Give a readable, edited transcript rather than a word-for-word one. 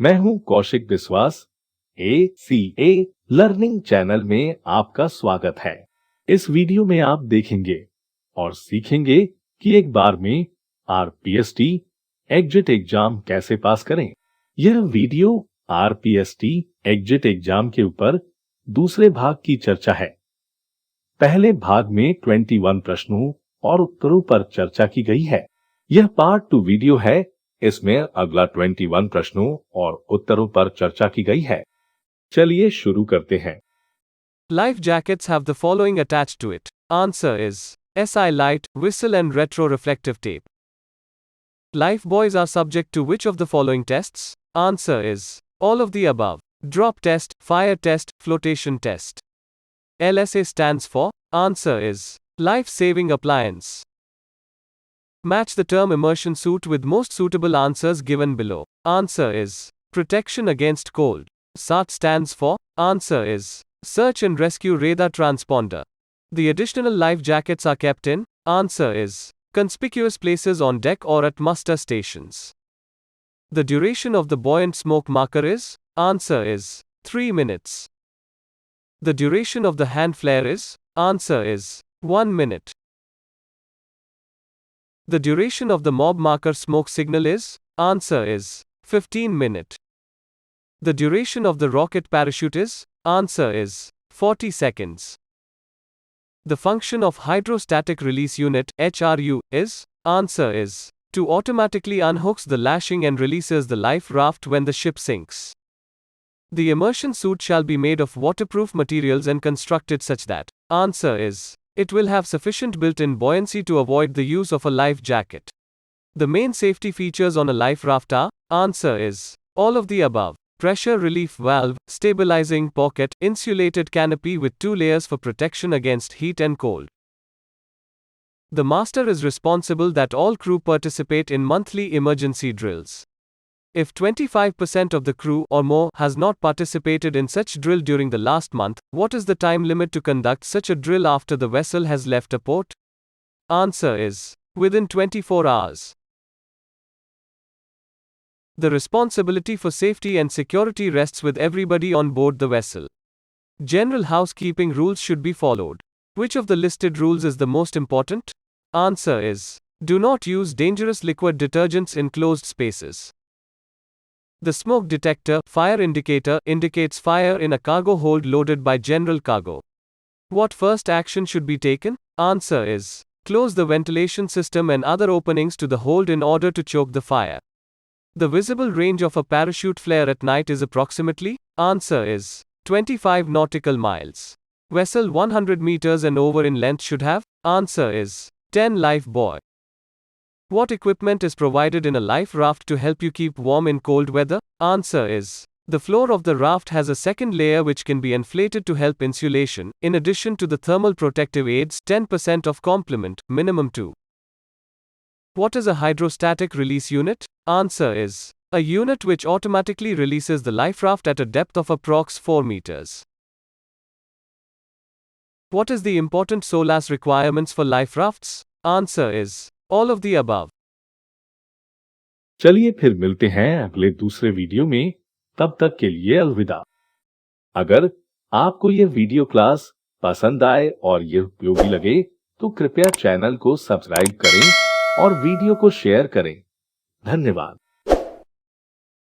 मैं हूं कौशिक बिस्वास। ACA learning channel में आपका स्वागत है। इस वीडियो में आप देखेंगे और सीखेंगे कि एक बार में RPST एग्जिट एग्जाम कैसे पास करें। यह वीडियो RPST एग्जिट एग्जाम के ऊपर दूसरे भाग की चर्चा है। पहले भाग में 21 प्रश्नों और उत्तरों पर चर्चा की गई है। यह पार्ट 2 वीडियो है। इसमें अगला 21 प्रश्नों और उत्तरों पर चर्चा की गई है। चलिए शुरू करते हैं। Life jackets have the following attached to it. Answer is SI light, whistle and retro-reflective tape. Life buoys are subject to which of the following tests? Answer is all of the above. Drop test, fire test, flotation test. LSA stands for, answer is life-saving appliance. Match the term immersion suit with most suitable answers given below. Answer is protection against cold. SAT stands for, answer is search and rescue radar transponder. The additional life jackets are kept in, answer is conspicuous places on deck or at muster stations. The duration of the buoyant smoke marker is, answer is 3 minutes. The duration of the hand flare is, answer is 1 minute. The duration of the mob marker smoke signal is, answer is 15 minutes. The duration of the rocket parachute is, answer is 40 seconds. The function of hydrostatic release unit, HRU, is, answer is to automatically unhooks the lashing and releases the life raft when the ship sinks. The immersion suit shall be made of waterproof materials and constructed such that, answer is, it will have sufficient built-in buoyancy to avoid the use of a life jacket. The main safety features on a life raft are, answer is all of the above. Pressure relief valve, stabilizing pocket, insulated canopy with 2 layers for protection against heat and cold. The master is responsible that all crew participate in monthly emergency drills. If 25% of the crew or more has not participated in such drill during the last month, what is the time limit to conduct such a drill after the vessel has left a port? Answer is within 24 hours. The responsibility for safety and security rests with everybody on board the vessel. General housekeeping rules should be followed. Which of the listed rules is the most important? Answer is do not use dangerous liquid detergents in closed spaces. The smoke detector, fire indicator, indicates fire in a cargo hold loaded by general cargo. What first action should be taken? Answer is close the ventilation system and other openings to the hold in order to choke the fire. The visible range of a parachute flare at night is approximately, answer is 25 nautical miles. Vessel 100 meters and over in length should have, answer is 10 life buoy. What equipment is provided in a life raft to help you keep warm in cold weather? Answer is the floor of the raft has a second layer which can be inflated to help insulation, in addition to the thermal protective aids, 10% of complement, minimum 2. What is a hydrostatic release unit? Answer is a unit which automatically releases the life raft at a depth of approx 4 meters. What is the important SOLAS requirements for life rafts? Answer is all of the above. चलिए फिर मिलते हैं अगले दूसरे video में। तब तक के लिए अलविदा। अगर आपको यह वीडियो क्लास पसंद आए और यह उपयोगी लगे तो कृपया चैनल को सब्सक्राइब करें और वीडियो को शेयर करें। धन्यवाद।